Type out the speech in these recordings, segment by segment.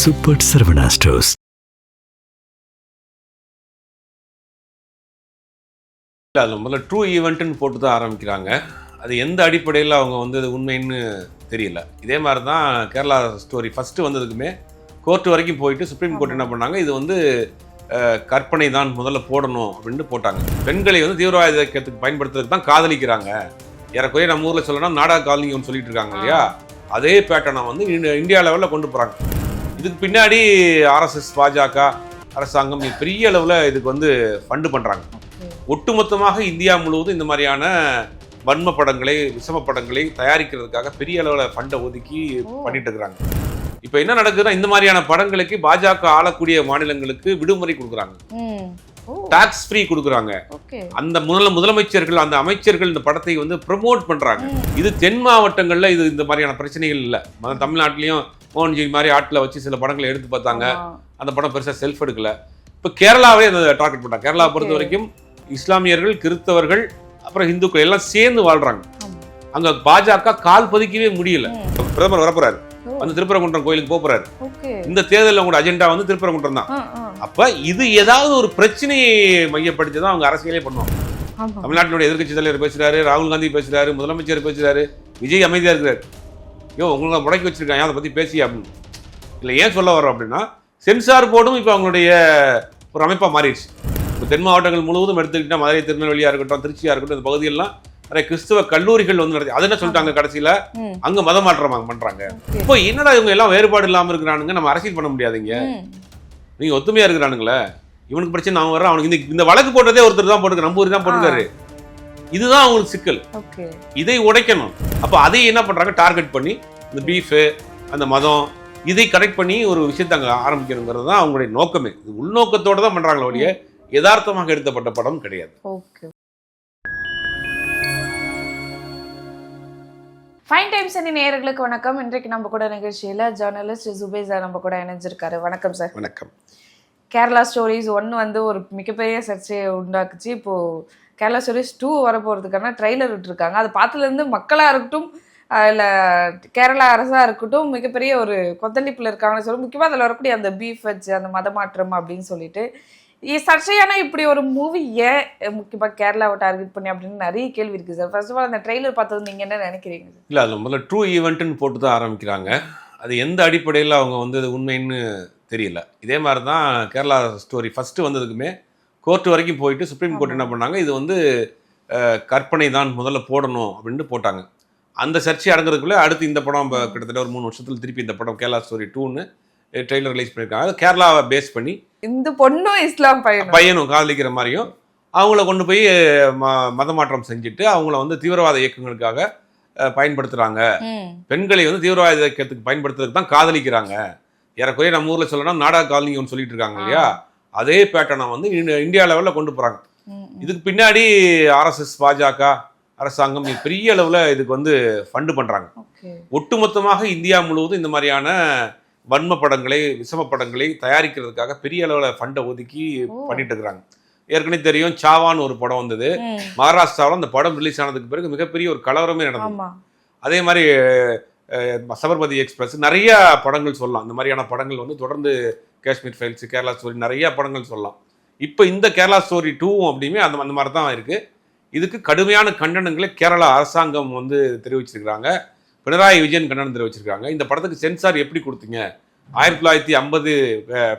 Super Saravana stores. அது முதல்ல true ஈவெண்ட்டுன்னு போட்டு தான் ஆரம்பிக்கிறாங்க. அது எந்த அடிப்படையில் அவங்க வந்து அது உண்மைன்னு தெரியல. இதே மாதிரி தான் கேரளா ஸ்டோரி ஃபஸ்ட்டு வந்ததுக்குமே கோர்ட்டு வரைக்கும் போயிட்டு சுப்ரீம் கோர்ட் என்ன பண்ணாங்க, இது வந்து கற்பனை தான் முதல்ல போடணும் அப்படின்ட்டு போட்டாங்க. பெண்களை வந்து தீவிரவாத இயக்கத்துக்கு பயன்படுத்துறதுக்கு தான் காதலிக்கிறாங்க. ஏறக்குறைய நம்ம ஊரில் சொல்லணும் நாடக காலனி ஒன்று சொல்லிட்டு இருக்காங்க இல்லையா, அதே பேட்டர்னை வந்து இந்தியா லெவலில் கொண்டு போகிறாங்க. இதுக்கு பின்னாடி ஆர்எஸ்எஸ் பாஜக அரசாங்கம் பெரிய அளவில் இதுக்கு வந்து ஃபண்டு பண்ணுறாங்க. ஒட்டுமொத்தமாக இந்தியா முழுவதும் இந்த மாதிரியான வன்ம படங்களை விஷம படங்களை தயாரிக்கிறதுக்காக பெரிய அளவில் ஃபண்டை ஒதுக்கி பண்ணிட்டு இருக்கிறாங்க. இப்போ என்ன நடக்குதுன்னா, இந்த மாதிரியான படங்களுக்கு பாஜக ஆளக்கூடிய மாநிலங்களுக்கு விடுமுறை கொடுக்குறாங்க, டாக்ஸ் ஃப்ரீ கொடுக்குறாங்க. அந்த முதலமைச்சர்கள் அந்த அமைச்சர்கள் இந்த படத்தை வந்து ப்ரமோட் பண்றாங்க. இது தென் மாவட்டங்கள்ல இது இந்த மாதிரியான பிரச்சனைகள் இல்லை. தமிழ்நாட்டிலையும் மோகன்ஜி மாதிரி ஆட்டில் வச்சு சில படங்களை எடுத்து பார்த்தாங்க, அந்த படம் பெருசாக செல்ஃப் எடுக்கல. இப்போ கேரளாவே அந்த டார்கெட் பண்ணாங்க. கேரளா பொறுத்த வரைக்கும் இஸ்லாமியர்கள், கிறிஸ்தவர்கள், அப்புறம் இந்துக்கள் எல்லாம் சேர்ந்து வாழ்றாங்க. அங்க பாஜக கால் பதிக்கவே முடியல. பிரதமர் வரப்போறாரு, வந்து திருப்பரங்குன்றம் கோயிலுக்கு போறாரு. இந்த தேர்தலில் உங்களோட அஜெண்டா வந்து திருப்பரங்குன்றம் தான். அப்ப இது ஏதாவது ஒரு பிரச்சனையை மையப்படுத்தி தான் அவங்க அரசியலே பண்ணுவாங்க. தமிழ்நாட்டினுடைய எதிர்கட்சி தலைவர் பேசுறாரு, ராகுல் காந்தி பேசுறாரு, முதலமைச்சர் பேசுறாரு, விஜய் அமைதியா இருக்கிறாரு. உங்களுக்கு முடக்கி வச்சிருக்காங்க அதை பத்தி பேசி அப்படின்னு இல்லை. ஏன் சொல்ல வர்றோம் அப்படின்னா, சென்சார் போர்டும் இப்போ அவங்களுடைய ஒரு அமைப்பாக மாறிடுச்சு. இப்போ தென் மாவட்டங்கள் முழுவதும் எடுத்துக்கிட்டா மதுரை, திருநெல்வேலியா இருக்கட்டும், திருச்சியா இருக்கட்டும், இந்த பகுதியெல்லாம் நிறைய கிறிஸ்தவ கல்லூரிகள் வந்து நடத்தி அதை என்ன சொல்லிட்டாங்க, கடைசியில அங்க மத மாற்றம் பண்றாங்க. இப்போ என்னடா இவங்க எல்லாம் வேறுபாடு இல்லாம இருக்கிறானுங்க, நம்ம அரசியல் பண்ண முடியாதுங்க, நீங்க ஒத்துமையா இருக்கிறானுங்களே, இவனுக்கு பிரச்சனை அவன் வர்றான், அவனுக்கு இந்த வழக்கு போட்டதே ஒருத்தர் தான் போட்டுருக்காரு, நம்பூரி தான் போட்டுருக்காரு. இதுதான் அவங்களுக்கு சிக்கல். இதை உடைக்கணும். அப்ப அதை என்ன பண்றாங்க, டார்கெட் பண்ணி இந்த பீஃப், அந்த மதம், இதை கரெக்ட் பண்ணி ஒரு விஷயத்தை அங்க ஆரம்பிக்கணுங்கிறது தான் அவங்களுடைய நோக்கமே. இது உள்நோக்கத்தோட தான் பண்றாங்களே ஒழிய யதார்த்தமாக எடுத்தப்பட்ட படம் கிடையாது. ஃபைன் டைம்ஸ் நேயர்களுக்கு வணக்கம். இன்றைக்கு நம்ம கூட நிகழ்ச்சியில் ஜேர்னலிஸ்ட் ஜுபைர் சார் நம்ம கூட இணைஞ்சிருக்காரு. வணக்கம் சார். வணக்கம். கேரளா ஸ்டோரிஸ் 1 வந்து ஒரு மிகப்பெரிய சர்ச்சையை உண்டாக்குச்சு. இப்போது கேரளா ஸ்டோரிஸ் 2 வரப்போகிறதுக்கான ட்ரெய்லர் விட்டுருக்காங்க. அது பார்த்ததுலேருந்து மக்களாக இருக்கட்டும், இல்லை கேரளா அரசாக இருக்கட்டும், மிகப்பெரிய ஒரு கொந்தளிப்பில் இருக்காங்கன்னு சொல்லி, முக்கியமாக அதில் வரக்கூடிய அந்த பீஃப் வச்சு அந்த மதமாற்றம் அப்படின்னு சொல்லிட்டு சர்ச்சையான இப்படி ஒரு மூவி ஏன் முக்கியமாக கேரளாவை டார்கெட் பண்ணி அப்படின்னு நிறைய கேள்வி இருக்குது சார். ஃபர்ஸ்ட் ஆஃப் ஆல் அந்த ட்ரெய்லர் பார்த்தது நீங்கள் என்ன நினைக்கிறீங்க? இல்லை, அது முதல்ல ட்ரூ ஈவெண்ட்டுன்னு போட்டு தான் ஆரம்பிக்கிறாங்க. அது எந்த அடிப்படையில் அவங்க வந்து அது உண்மைன்னு தெரியல. இதே மாதிரி தான் கேரளா ஸ்டோரி ஃபஸ்ட்டு வந்ததுக்குமே கோர்ட்டு வரைக்கும் போயிட்டு சுப்ரீம் கோர்ட் என்ன பண்ணாங்க, இது வந்து கற்பனை தான் முதல்ல போடணும் அப்படின்ட்டு போட்டாங்க. அந்த சர்ச்சை அடங்குறதுக்குள்ளே அடுத்து இந்த படம் கிட்டத்தட்ட ஒரு 3 வருஷத்தில் திருப்பி இந்த படம் கேரளா ஸ்டோரி 2ன்னு ட்ரெய்லர் ரிலீஸ் பண்ணியிருக்காங்க. அது கேரளாவை பேஸ் பண்ணி இந்த பொண்ணும் இஸ்லாம் பையனும் காதலிக்கிற மாதிரியும் அவங்கள கொண்டு போய் மதமாற்றம் செஞ்சுட்டு அவங்கள வந்து தீவிரவாத இயக்கங்களுக்காக பயன்படுத்துகிறாங்க. பெண்களை வந்து தீவிரவாத இயக்கத்துக்கு பயன்படுத்துறதுக்கு தான் காதலிக்கிறாங்க. ஏறக்குறைய நம்ம ஊரில் சொல்லணும் நாடக காலனி ஒன்று சொல்லிட்டு இருக்காங்க இல்லையா, அதே பேட்டர்னை வந்து இந்தியா லெவலில் கொண்டு போகிறாங்க. இதுக்கு பின்னாடி ஆர்எஸ்எஸ் பாஜக அரசாங்கம் பெரிய அளவில் இதுக்கு வந்து ஃபண்டு பண்ணுறாங்க. ஒட்டுமொத்தமாக இந்தியா முழுவதும் இந்த மாதிரியான வன்ம படங்களை விஷம படங்களை தயாரிக்கிறதுக்காக பெரிய அளவில் ஃபண்டை ஒதுக்கி பண்ணிட்டு இருக்கிறாங்க. ஏற்கனவே தெரியும், சாவான்னு ஒரு படம் வந்தது மகாராஷ்டிராவில். அந்த படம் ரிலீஸ் ஆனதுக்கு பிறகு மிகப்பெரிய ஒரு கலவரமே நடந்தது. அதே மாதிரி சபர்மதி எக்ஸ்பிரஸ், நிறைய படங்கள் சொல்லலாம். இந்த மாதிரியான படங்கள் வந்து தொடர்ந்து காஷ்மீர் ஃபைல்ஸ், கேரளா ஸ்டோரி, நிறைய படங்கள் சொல்லலாம். இப்போ இந்த கேரளா ஸ்டோரி 2 அப்படியுமே அந்த மாதிரி தான் இருக்குது. இதுக்கு கடுமையான கண்டனங்களை கேரளா அரசாங்கம் வந்து தெரிவிச்சிருக்கிறாங்க. பினராயி விஜயன் கண்டனம் தெரிவிச்சிருக்காங்க. இந்த படத்துக்கு சென்சார் எப்படி கொடுத்தீங்க, 1950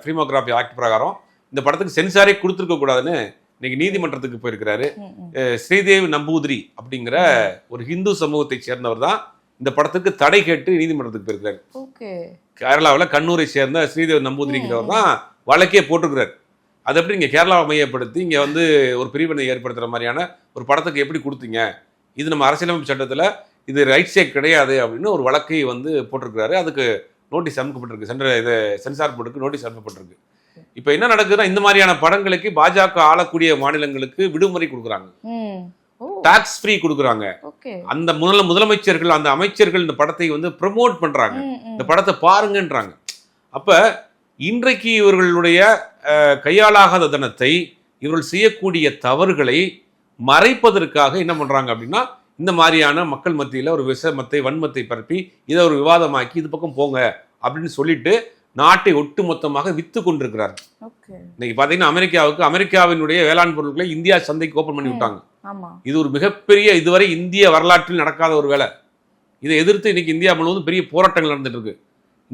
ஃபிலிமோகிராஃபி ஆக்ட் பிரகாரம் இந்த படத்துக்கு சென்சாரே கொடுத்துருக்க கூடாதுன்னு இன்னைக்கு நீதிமன்றத்துக்கு போயிருக்கிறாரு. ஸ்ரீதேவி நம்பூதிரி அப்படிங்கிற ஒரு ஹிந்து சமூகத்தை சேர்ந்தவர் தான் இந்த படத்துக்கு தடை கேட்டு நீதிமன்றத்துக்கு போயிருக்கிறாரு. கேரளாவில் கண்ணூரை சேர்ந்த ஸ்ரீதேவி நம்பூதிரிங்கிறவர் தான் வழக்கே போட்டிருக்கிறார். அது எப்படி இங்கே கேரளாவை மையப்படுத்தி இங்கே வந்து ஒரு பிரிவினை ஏற்படுத்துகிற மாதிரியான ஒரு படத்துக்கு எப்படி கொடுத்தீங்க, இது நம்ம அரசியலமைப்பு சட்டத்தில் இது ரைட்ஸே கிடையாது அப்படின்னு ஒரு வழக்கை வந்து போட்டிருக்கிறாரு. அதுக்கு நோட்டீஸ் அனுப்பப்பட்டிருக்கு, இது சென்சார் போர்டுக்கு நோட்டீஸ் அனுப்பப்பட்டிருக்கு. இப்போ என்ன நடக்குதுன்னா, இந்த மாதிரியான படங்களுக்கு பாஜக ஆளக்கூடிய மாநிலங்களுக்கு விடுமுறை கொடுக்குறாங்க, டாக்ஸ் ஃப்ரீ கொடுக்குறாங்க. அந்த முதலமைச்சர்கள் அந்த அமைச்சர்கள் இந்த படத்தை வந்து ப்ரமோட் பண்றாங்க, இந்த படத்தை பாருங்கன்றாங்க. அப்ப இன்றைக்கு இவர்களுடைய கையாளாகாத தனத்தை, இவர்கள் செய்யக்கூடிய தவறுகளை மறைப்பதற்காக என்ன பண்றாங்க அப்படின்னா, இந்த மாதிரியான மக்கள் மத்தியில் ஒரு விஷமத்தை வன்மத்தை பரப்பி இதை ஒரு விவாதமாக்கி இது பக்கம் போங்க அப்படின்னு சொல்லிட்டு நாட்டை ஒட்டுமொத்தமாக வித்து கொண்டிருக்கிறார். இன்னைக்கு பாத்தீங்கன்னா அமெரிக்காவினுடைய வேளாண் பொருட்களை இந்தியா சந்தைக்கு ஓபன் பண்ணி விட்டாங்க. இது ஒரு மிகப்பெரிய, இதுவரை இந்திய வரலாற்றில் நடக்காத ஒரு வேலை. இதை எதிர்த்து இன்னைக்கு இந்தியா முழுவதும் பெரிய போராட்டங்கள் நடந்துட்டு இருக்கு.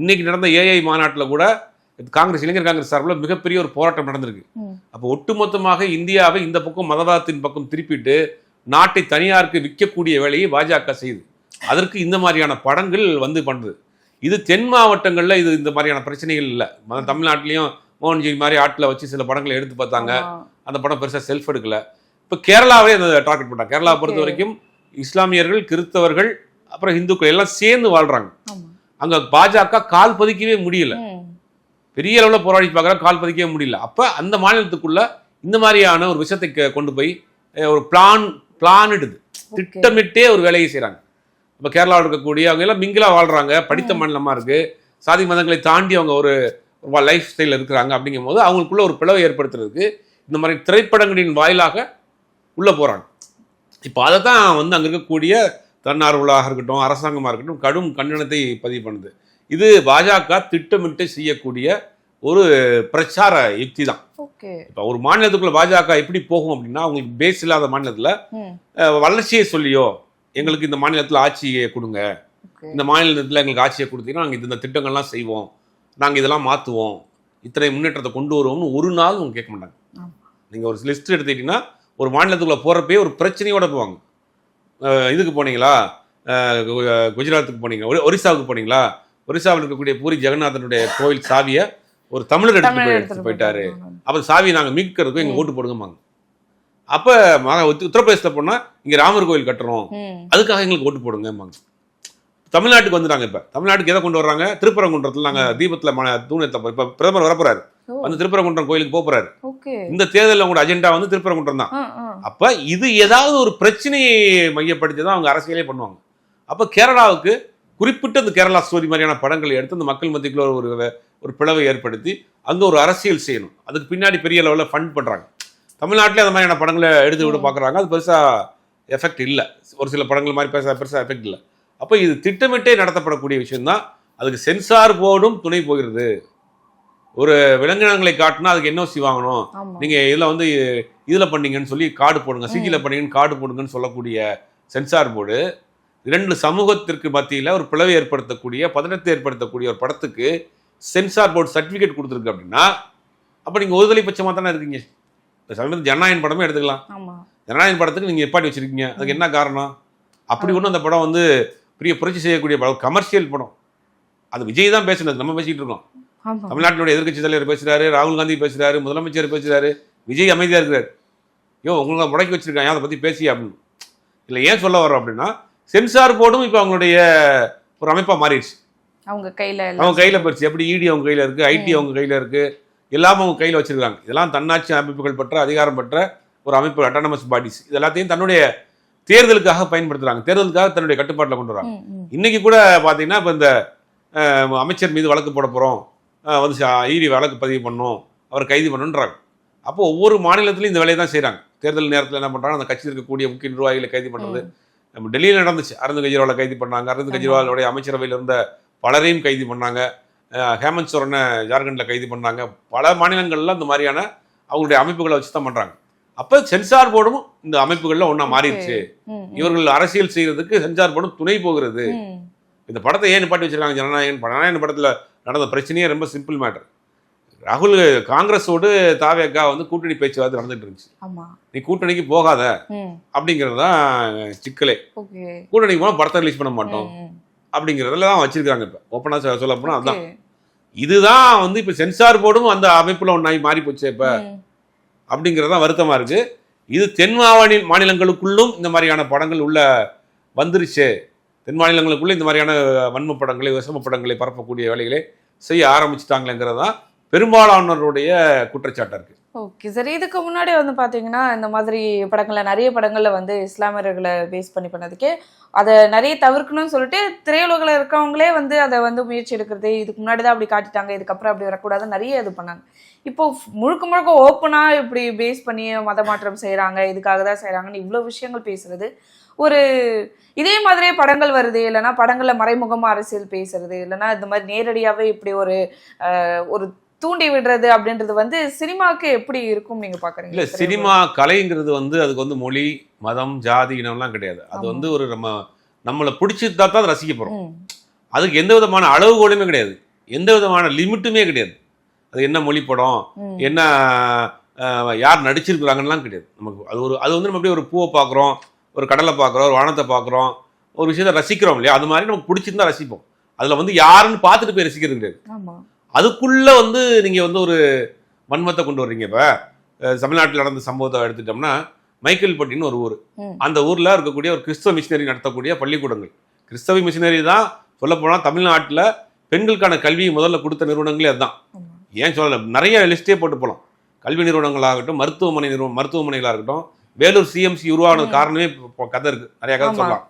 இன்னைக்கு நடந்த ஏஐ மாநாட்டில் கூட இளைஞர் காங்கிரஸ் சார்பில் மிகப்பெரிய ஒரு போராட்டம் நடந்திருக்கு. அப்போ ஒட்டுமொத்தமாக இந்தியாவை இந்த பக்கம் மதவாதத்தின் பக்கம் திருப்பிட்டு நாட்டை தனியாருக்கு விற்கக்கூடிய வேலையை பாஜக செய்யுது. அதற்கு இந்த மாதிரியான படங்கள் வந்து பண்ணுது. இது தென் மாவட்டங்களில் இது இந்த மாதிரியான பிரச்சனைகள் இல்லை. தமிழ்நாட்டிலையும் மோகன்ஜி மாதிரி ஆட்டில் வச்சு சில படங்களை எடுத்து பார்த்தாங்க. அந்த படம் பெருசாக செல்ஃப் எடுக்கல. இப்போ கேரளாவே அந்த டார்கெட் பண்ணாங்க. கேரளாவை பொறுத்த வரைக்கும் இஸ்லாமியர்கள், கிறிஸ்தவர்கள், அப்புறம் இந்துக்கள் எல்லாம் சேர்ந்து வாழ்றாங்க. அங்கே பாஜக கால் பதிக்கவே முடியல. பெரிய அளவில் போராடி பார்க்குற கால் பதிக்கவே முடியல. அப்போ அந்த மாநிலத்துக்குள்ள இந்த மாதிரியான ஒரு விஷயத்தை கொண்டு போய் ஒரு பிளானிடுது, திட்டமிட்டே ஒரு வேலையை செய்கிறாங்க. இப்போ கேரளாவில் இருக்கக்கூடிய அவங்க எல்லாம் மிங்கிலாக வாழ்கிறாங்க, படித்த மாநிலமாக இருக்குது, சாதி மதங்களை தாண்டி அவங்க ஒரு லைஃப் ஸ்டைலில் இருக்கிறாங்க. அப்படிங்கும் போது அவங்களுக்குள்ள ஒரு பிளவை ஏற்படுத்துறதுக்கு இந்த மாதிரி திரைப்படங்களின் வாயிலாக உள்ளே போகிறாங்க. இப்போ அதை தான் வந்து அங்கே இருக்கக்கூடிய தன்னார்வலாக இருக்கட்டும், அரசாங்கமாக இருக்கட்டும், கடும் கண்டனத்தை பதிவு பண்ணுது. இது பாஜக திட்டமிட்டு செய்யக்கூடிய ஒரு பிரச்சார யுக்தி தான். இப்போ ஒரு மாநிலத்துக்குள்ள பாஜக எப்படி போகும் அப்படின்னா, அவங்களுக்கு பேஸ் இல்லாத மாநிலத்தில் வளர்ச்சியை சொல்லியோ எங்களுக்கு இந்த மாநிலத்தில் ஆட்சியை கொடுங்க, இந்த மாநிலத்தில் எங்களுக்கு ஆட்சியை கொடுத்தீங்கன்னா நாங்கள் இந்த திட்டங்கள்லாம் செய்வோம், நாங்கள் இதெல்லாம் மாற்றுவோம், இத்தனை முன்னேற்றத்தை கொண்டு வருவோம்னு ஒரு நாள் அவங்க கேட்க மாட்டாங்க. நீங்கள் ஒரு லிஸ்ட் எடுத்துக்கிட்டீங்கன்னா ஒரு மாநிலத்துக்குள்ள போகிறப்பே ஒரு பிரச்சனையோட போவாங்க. இதுக்கு போனீங்களா, குஜராத்துக்கு போனீங்களா, ஒரிசாவுக்கு போனீங்களா, ஒரிசாவில் இருக்கக்கூடிய பூரி ஜெகநாதனுடைய கோயில் சாவியை ஒரு தமிழர் எடுத்து போயிட்டாரு, அப்போ சாவியை நாங்கள் மீட்கிறதுக்கும் எங்கள் ஓட்டு போடுங்கம்பாங்க. அப்போ உத்தரப்பிரதேசத்தில் போனால் இங்கே ராமர் கோயில் கட்டுறோம், அதுக்காக எங்களுக்கு ஓட்டு போடுங்கம்பாங்க. தமிழ்நாட்டுக்கு வந்துட்டாங்க. இப்போ தமிழ்நாட்டுக்கு எதை கொண்டு வர்றாங்க, திருப்பரங்குன்றத்தில் நாங்கள் தீபத்தில் தூணத்தை இப்போ பிரதமர் வரப்போறாரு, வந்து திருப்பரங்குன்றம் கோயிலுக்கு போறாரு. இந்த தேர்தலில் உங்களோட அஜெண்டா வந்து திருப்பரங்குன்றம் தான். அப்ப இது ஏதாவது ஒரு பிரச்சனையை மையப்படுத்தி தான் அவங்க அரசியலே பண்ணுவாங்க. அப்ப கேரளாவுக்கு குறிப்பிட்ட இந்த கேரளா ஸ்டோரி மாதிரியான படங்களை எடுத்து அந்த மக்கள் மத்தியக்குள்ள ஒரு பிளவை ஏற்படுத்தி அங்க ஒரு அரசியல் செய்யணும். அதுக்கு பின்னாடி பெரிய லெவலில் ஃபண்ட் பண்றாங்க. தமிழ்நாட்டிலே அந்த மாதிரியான படங்களை எடுத்து விட பார்க்குறாங்க. அது பெருசா எஃபெக்ட் இல்லை. ஒரு சில படங்கள் மாதிரி பெருசா எஃபெக்ட் இல்லை. அப்போ இது திட்டமிட்டே நடத்தப்படக்கூடிய விஷயம்தான். அதுக்கு சென்சார் போர்டும் துணை போகிறது. ஒரு விலங்கினங்களை காட்டினா அதுக்கு என்ஓசி வாங்கணும், நீங்க இதில் வந்து இதில் பண்ணீங்கன்னு சொல்லி கார்டு போடுங்க, சிஜியில் பண்ணீங்கன்னு கார்டு போடுங்கன்னு சொல்லக்கூடிய சென்சார் போர்டு இரண்டு சமூகத்திற்கு மத்தியில் ஒரு பிளவை ஏற்படுத்தக்கூடிய, பதற்றத்தை ஏற்படுத்தக்கூடிய ஒரு படத்துக்கு சென்சார் போர்டு சர்டிஃபிகேட் கொடுத்துருக்கு அப்படின்னா அப்போ நீங்கள் ஒருதலை பட்சமாக தானே இருக்கீங்க. இந்த சமயத்தில் ஜனநாயகன் படமே எடுத்துக்கலாம். ஜனநாயகன் படத்துக்கு நீங்கள் எப்பாடி வச்சிருக்கீங்க, அதுக்கு என்ன காரணம்? அப்படி ஒன்றும் அந்த படம் வந்து பெரிய புரட்சி செய்யக்கூடிய படம், கமர்ஷியல் படம். அது விஜய் தான் பேசுனது, நம்ம பேசிட்டு இருக்கோம். தமிழ்நாட்டினுடைய எதிர்கட்சி தலைவர் பேசுறாரு, ராகுல் காந்தி பேசுறாரு, முதலமைச்சர் பேசுறாரு, விஜய் அமைதியா இருக்கிறார். உங்களுக்கு முடக்கி வச்சிருக்காங்க அதை பத்தி பேசி அப்படின்னு இல்லை. ஏன் சொல்ல வர்றோம் அப்படின்னா, சென்சார் போர்டும் இப்போ அவங்களுடைய ஒரு அமைப்பா மாறிடுச்சு. அவங்க கையில போயிடுச்சு. எப்படி இடி அவங்க கையில இருக்கு, ஐடி அவங்க கையில இருக்கு, எல்லாமே அவங்க கையில வச்சிருக்காங்க. இதெல்லாம் தன்னாட்சி அமைப்புகள் பெற்ற, அதிகாரம் பெற்ற ஒரு அமைப்பு, அட்டானமஸ் பாடிஸ். இது எல்லாத்தையும் தன்னுடைய தேர்தலுக்காக பயன்படுத்துறாங்க, தேர்தலுக்காக தன்னுடைய கட்டுப்பாட்டில் கொண்டு வராங்க. இன்னைக்கு கூட பாத்தீங்கன்னா இப்போ இந்த அமைச்சர் மீது வழக்கு போட போறோம், வந்து ஈடி வழக்கு பதிவு பண்ணணும், அவர் கைது பண்ணணுன்றாங்க. அப்போ ஒவ்வொரு மாநிலத்திலையும் இந்த வேலையை தான் செய்கிறாங்க. தேர்தல் நேரத்தில் என்ன பண்ணுறாங்க, அந்த கட்சியில் இருக்கக்கூடிய முக்கிய நிர்வாகிகளை கைது பண்ணுறது. நம்ம டெல்லியில் நடந்துச்சு, அரவிந்த் கெஜ்ரிவாலை கைது பண்ணாங்க, அரவிந்த் கெஜ்ரிவாலுடைய அமைச்சரவையில் இருந்த பலரையும் கைது பண்ணாங்க, ஹேமந்த் சோரனை ஜார்க்கண்டில் கைது பண்ணாங்க. பல மாநிலங்கள்ல இந்த மாதிரியான அவங்களுடைய அமைப்புகளை வச்சு தான் பண்ணுறாங்க. அப்போ சென்சார் போர்டும் இந்த அமைப்புகளில் ஒன்றா மாறிடுச்சு. இவர்கள் அரசியல் செய்யறதுக்கு சென்சார் போர்டும் துணை போகிறது. இந்த படத்தை ஏன் நிப்பாட்டி வச்சிருக்காங்க, ஜனநாயகன் படத்தில் நடந்த பிரச்சனையே ரொம்ப சிம்பிள் மேட்டர். ராகுல் காங்கிரஸோடு தாவேகா வந்து கூட்டணி பேச்சுவார்த்தை நடந்துட்டு இருந்துச்சு. நீ கூட்டணிக்கு போகாத அப்படிங்கிறது தான் சிக்கலே. கூட்டணிக்கு போனால் படத்தை ரிலீஸ் பண்ண மாட்டோம் அப்படிங்கிறதுல தான் வச்சிருக்காங்க. இப்போ ஓப்பனா சொல்ல போனால் அதுதான். இதுதான் வந்து இப்போ சென்சார் போர்டும் அந்த அமைப்புல ஒன்றாகி மாறி போச்சு இப்போ அப்படிங்கிறதான் வருத்தமா இருக்கு. இது தென் மாநிலங்களுக்குள்ளும் இந்த மாதிரியான படங்கள் உள்ள வந்துருச்சு. தென் மாநிலங்களுக்குள்ள இந்த மாதிரியான வன்ம படங்களை, விஷம படங்களை பரப்பக்கூடிய வேலைகளை செய்ய ஆரம்பிச்சுட்டாங்களேங்கிறது தான் பெரும்பாலானவருடைய குற்றச்சாட்டாக இருக்கு. ஓகே சார், இதுக்கு முன்னாடி வந்து பார்த்தீங்கன்னா இந்த மாதிரி படங்களில் நிறைய படங்களில் வந்து இஸ்லாமியர்களை பேஸ் பண்ணதுக்கே அதை நிறைய தவிர்க்கணும்னு சொல்லிட்டு திரையுலகில் இருக்கவங்களே வந்து அதை வந்து முயற்சி எடுக்கிறது. இதுக்கு முன்னாடி தான் அப்படி காட்டிட்டாங்க, இதுக்கப்புறம் அப்படி வரக்கூடாது, நிறைய இது பண்ணாங்க. இப்போ முழுக்க முழுக்க ஓப்பனா இப்படி பேஸ் பண்ணி மத மாற்றம் செய்யறாங்க, இதுக்காக தான் செய்யறாங்கன்னு இவ்வளவு விஷயங்கள் பேசுறது ஒரு இதே மாதிரியே படங்கள் வருது, இல்லைன்னா படங்கள்ல மறைமுகமா அரசியல் பேசுறது, இல்லைன்னா இந்த மாதிரி நேரடியாவே இப்படி ஒரு ஒரு தூண்டி விடுறது அப்படின்றது வந்து சினிமாவுக்கு எப்படி இருக்கும் நீங்க பாக்குறீங்க? இல்ல சினிமா கலைங்கிறது வந்து அதுக்கு வந்து மொழி, மதம், ஜாதி, இனம்லாம் கிடையாது. அது வந்து ஒரு நம்மளை பிடிச்சிருந்தா தான் அதை ரசிக்க போறோம். அதுக்கு எந்த விதமான அளவுகோலுமே கிடையாது, எந்த விதமான லிமிட்டுமே கிடையாது. அது என்ன மொழி படம், என்ன யார் நடிச்சிருக்கிறாங்கலாம் கிடையாது. நமக்கு அது வந்து நம்ம அப்படியே ஒரு பூவை பார்க்குறோம், ஒரு கடலை பார்க்குறோம், ஒரு வானத்தை பார்க்குறோம், ஒரு விஷயத்தை ரசிக்கிறோம் இல்லையா? அது மாதிரி நமக்கு பிடிச்சிருந்தா ரசிப்போம். அதில் வந்து யாருன்னு பார்த்துட்டு போய் ரசிக்கிறது கிடையாது. அதுக்குள்ள வந்து நீங்க வந்து ஒரு வன்மத்தை கொண்டு வர்றீங்க. இப்ப தமிழ்நாட்டில் நடந்த சம்பவத்தை எடுத்துட்டோம்னா, மைக்கேல்பட்டின்னு ஒரு ஊர். அந்த ஊர்ல இருக்கக்கூடிய ஒரு கிறிஸ்தவ மிஷினரி நடத்தக்கூடிய பள்ளிக்கூடங்கள், கிறிஸ்தவ மிஷினரி தான் சொல்ல போனா தமிழ்நாட்டில் பெண்களுக்கான கல்வியை முதல்ல கொடுத்த நிறுவனங்களே அதுதான். ஏன் சொல்லல, நிறைய லிஸ்டே போட்டு போகலாம். கல்வி நிறுவனங்களாகட்டும், மருத்துவமனைகளாக இருக்கட்டும், வேலூர் சிஎம்சி உருவான காரணமே கதை இருக்கு, நிறைய கதை சொல்லலாம்.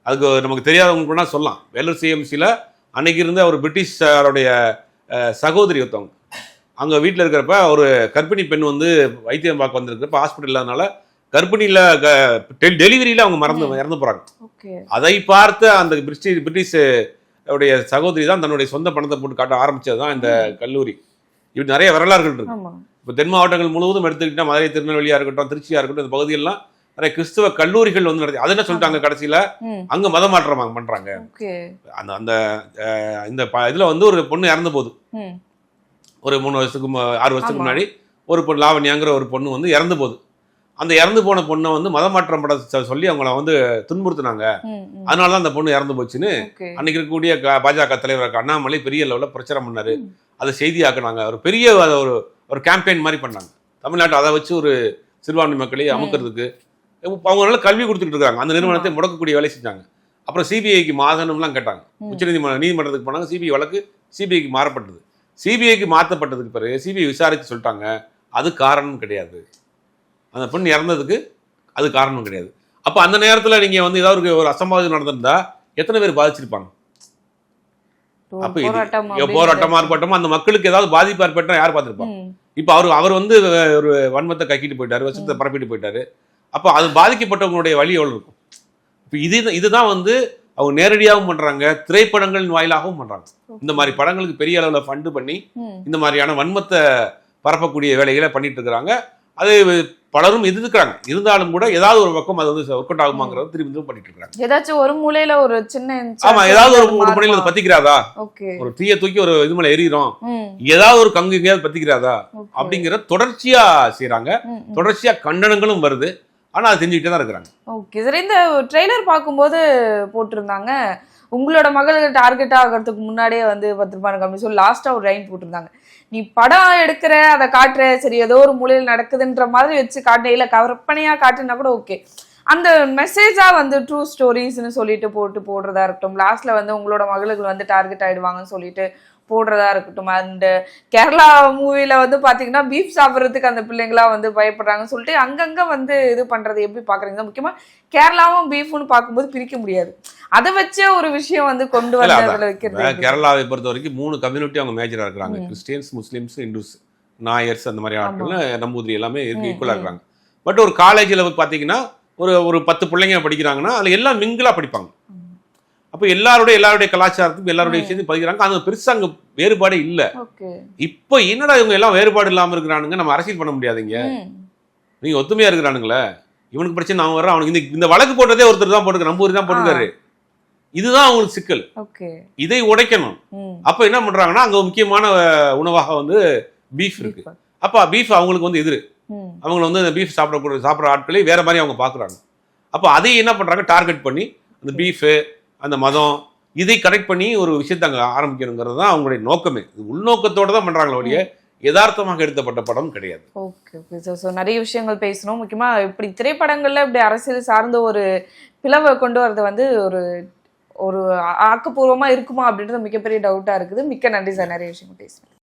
அதுக்கு நமக்கு தெரியாதவங்க சொல்லலாம். வேலூர் சிஎம்சியில் அன்னைக்கு இருந்த ஒரு பிரிட்டிஷாருடைய சகோதரி ஒருத்தவங்க அங்கே வீட்டில் இருக்கிறப்ப ஒரு கர்ப்பிணி பெண் வந்து வைத்தியம் பார்க்க வந்திருக்கிறப்ப ஹாஸ்பிட்டல் இல்லாதனால கர்ப்பிணியில் டெலிவரியில் அவங்க இறந்து போகிறாங்க. அதை பார்த்து அந்த பிரிட்டிஷ் உடைய சகோதரி தான் தன்னுடைய சொந்த பணத்தை போட்டு காட்ட ஆரம்பிச்சது தான் இந்த கல்லூரி. இப்படி நிறைய வரலாறுகள் இருக்கு. இப்போ தென் மாவட்டங்கள் முழுவதும் எடுத்துக்கிட்டா மதுரை, திருநெல்வேலியாக இருக்கட்டும், திருச்சியாக இருக்கட்டும், இந்த பகுதியெல்லாம் நிறைய கிறிஸ்தவ கல்லூரிகள் வந்து நடத்தி. அது என்ன சொல்லிட்டாங்க கடைசியில, அங்க மத மாற்றம் பண்றாங்க. அந்த அந்த இந்த இதுல வந்து ஒரு பொண்ணு இறந்து போகுது. ஒரு 3 வருஷத்துக்கு 6 வருஷத்துக்கு முன்னாடி ஒரு பொண்ணு லாவண்யாங்கிற ஒரு பொண்ணு வந்து இறந்து போகுது. அந்த இறந்து போன பொண்ணை வந்து மத மாற்றம் பட சொல்லி அவங்கள வந்து துன்புறுத்தினாங்க. அதனாலதான் அந்த பொண்ணு இறந்து போச்சுன்னு அன்னைக்கு இருக்கக்கூடிய பாஜக தலைவர் அண்ணாமலை பெரிய லெவலில் பிரச்சாரம் பண்ணாரு. அதை செய்தியாக்குனாங்க. ஒரு பெரிய ஒரு கேம்பெயின் மாதிரி பண்ணாங்க. தமிழ்நாட்டில் அதை வச்சு ஒரு சிறுபான்மை மக்களை அமுக்கிறதுக்கு அவங்களால கல்வி கொடுத்துட்டு இருக்காங்க. அந்த நிறுவனத்தை முடக்கக்கூடிய வேலை செஞ்சாங்க. அப்புறம் சிபிஐக்கு மாதனம்லாம் கேட்டாங்க. நீதிமன்றத்துக்கு போனாங்க. சிபிஐ வழக்கு சிபிஐக்கு மாறப்பட்டது. சிபிஐக்கு மாற்றப்பட்டதுக்கு பிறகு சிபிஐ விசாரித்து சொல்லிட்டாங்க, அது காரணம் கிடையாது, அந்த பெண் இறந்ததுக்கு அது காரணம் கிடையாது. அப்போ அந்த நேரத்தில் நீங்கள் வந்து ஏதாவது ஒரு அசம்பாவிதம் நடந்திருந்தா எத்தனை பேர் பாதிச்சிருப்பாங்க? அப்போ போராட்டமா இருக்கட்டும், அந்த மக்களுக்கு ஏதாவது பாதிப்பு ஏற்பட்டா யார் பார்த்துருப்பாங்க? இப்போ அவர் வந்து ஒரு வன்மத்தை கக்கிட்டு போயிட்டாரு, விஷத்தை பரப்பிட்டு போயிட்டாரு. அப்போ அது பாதிக்கப்பட்டவங்களுடைய வழி எவ்வளோ இருக்கும்? இப்போ இதுதான் வந்து அவங்க நேரடியாகவும் பண்றாங்க, திரைப்படங்களின் வாயிலாகவும் பண்றாங்க. இந்த மாதிரி படங்களுக்கு பெரிய அளவில் ஃபண்டு பண்ணி இந்த மாதிரியான வன்மத்தை பரப்பக்கூடிய வேலைகளை பண்ணிட்டு இருக்கிறாங்க. அது பலரும் எதிர்க்கிறாங்க. இருந்தாலும் கூட ஏதாவது ஒரு பக்கம் அது வந்து ஒர்க் அவுட் ஆகுமாங்கிறத திரும்பி பண்ணிட்டு இருக்காங்க. ஏதாச்சும் ஒரு மூலையில ஒரு சின்ன ஏதாவது ஒரு முனையில அது பத்திக்கிறாதா, ஒரு தீய தூக்கி ஒரு இது மேல எறிகிறோம், ஏதாவது ஒரு கங்கு எங்கேயாவது பத்திக்கிறாதா அப்படிங்கிற தொடர்ச்சியா செய்யறாங்க. தொடர்ச்சியா கண்டனங்களும் வருது. ஆனா அது செஞ்சுக்கிட்டே தான் இருக்கிறாங்க. ஓகே சார், இந்த ட்ரெய்லர் பார்க்கும்போது போட்டிருந்தாங்க, உங்களோட மகளுக்கு டார்கெட் ஆகிறதுக்கு முன்னாடியே வந்து 10 ரூபாய் அப்படின்னு சொல்லி லாஸ்டா ஒரு லைன் போட்டிருந்தாங்க. நீ படம் எடுக்கிற, அதை காட்டுற, சரி ஏதோ ஒரு மூலையில் நடக்குதுன்ற மாதிரி வச்சு காட்டுற, இல்லை கற்பனையா காட்டுனா கூட ஓகே. அந்த மெசேஜா வந்து ட்ரூ ஸ்டோரிஸ்ன்னு சொல்லிட்டு போடுறதா இருக்கட்டும், லாஸ்ட்ல வந்து உங்களோட மகளுக்கு வந்து டார்கெட் ஆயிடுவாங்கன்னு சொல்லிட்டு போடுறதா இருக்கட்டும். அண்ட் கேரளா மூவில வந்து பாத்தீங்கன்னா பீஃப் சாப்பிட்றதுக்கு அந்த பிள்ளைங்களா வந்து பயப்படுறாங்கன்னு சொல்லிட்டு அங்கங்க வந்து இது பண்றது எப்படி பாக்குறீங்க? முக்கியமா கேரளாவும் பீஃப்னு பார்க்கும்போது பிரிக்க முடியாது, அதை வச்சே ஒரு விஷயம் வந்து கொண்டு வந்து அதுல வைக்கிறது. கேரளாவை பொறுத்த வரைக்கும் 3 கம்யூனிட்டி அவங்க மேஜரா இருக்கிறாங்க. கிறிஸ்டியன்ஸ், முஸ்லிம்ஸ், இந்துஸ், நாயர்ஸ், அந்த மாதிரி ஆட்கள், நம்பூதிரி எல்லாமே ஈக்குவலா இருக்கிறாங்க. பட் ஒரு காலேஜில் பாத்தீங்கன்னா ஒரு 10 பிள்ளைங்க படிக்கிறாங்கன்னா அதுல எல்லாம் மிங்கிளா படிப்பாங்க. அப்போ எல்லாருடைய கலாச்சாரத்துக்கும் எல்லாருடைய விஷயத்தையும் படிக்கிறாங்க. அது பெருசா அங்க வேறுபாடே இல்லை. இப்போ என்னடா இவங்க எல்லாம் வேறுபாடு இல்லாம இருக்கிறானுங்க, நம்ம அரசியல் பண்ண முடியாதுங்க, நீங்க ஒத்துமையா இருக்கிறானுங்களே, இவனுக்கு பிரச்சனை அவன் வர்றான், அவனுக்கு இந்த வழக்கு போட்டதே ஒருத்தர் தான் போட்டுக்க, நம்பூரி தான் போட்டுக்காரு. இதுதான் அவங்களுக்கு சிக்கல். இதை உடைக்கணும். அப்ப என்ன பண்றாங்கன்னா, அங்க முக்கியமான உணவாக வந்து பீஃப் இருக்கு. அப்ப பீஃப் அவங்களுக்கு வந்து எதிரு. அவங்க வந்து அந்த பீஃப் சாப்பிட்ற ஆட்களை வேற மாதிரி அவங்க பாக்குறாங்க. அப்ப அதை என்ன பண்றாங்க, டார்கெட் பண்ணி அந்த பீஃப், அந்த மதம், இதை கனெக்ட் பண்ணி ஒரு விஷயத்தை அங்கே ஆரம்பிக்கணுங்கிறது தான் அவங்களுடைய நோக்கமே. உள்நோக்கத்தோடு தான் பண்ணுறாங்களே ஒழிய யதார்த்தமாக எடுத்தப்பட்ட படம் கிடையாது. Okay okay sir. ஸோ நிறைய விஷயங்கள் பேசணும். முக்கியமாக இப்படி திரைப்படங்களில் இப்படி அரசியல் சார்ந்த ஒரு பிளவை கொண்டு வரது வந்து ஒரு ஆக்கப்பூர்வமாக இருக்குமா அப்படின்றது மிகப்பெரிய டவுட்டாக இருக்குது. மிக்க நன்றி சார், நிறைய விஷயங்கள் பேசுகிறேன்.